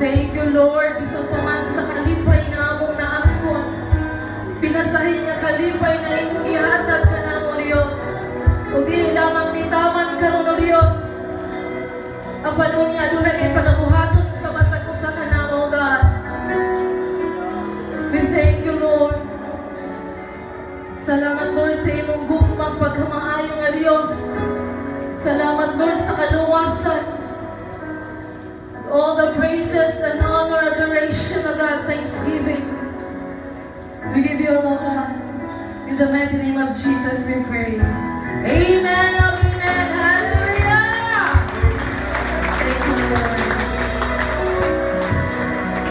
Thank you, Lord. Bisang paman sa kalipay na among naangkon. Pinasahin nga kalipay na ihatag ka na mo, Diyos. O di lamang nitaman karon o Diyos. Ang panon niya doon ay panabuhaton sa mata ko sa kanamo, God. We thank you, Lord. Salamat, Lord, sa imong gugmang pagkamaayo nga Diyos. Salamat, Lord, sa kaluwasan. All the praises and honor, adoration, O God, thanksgiving. We give you all, O God. In the mighty name of Jesus we pray. Amen.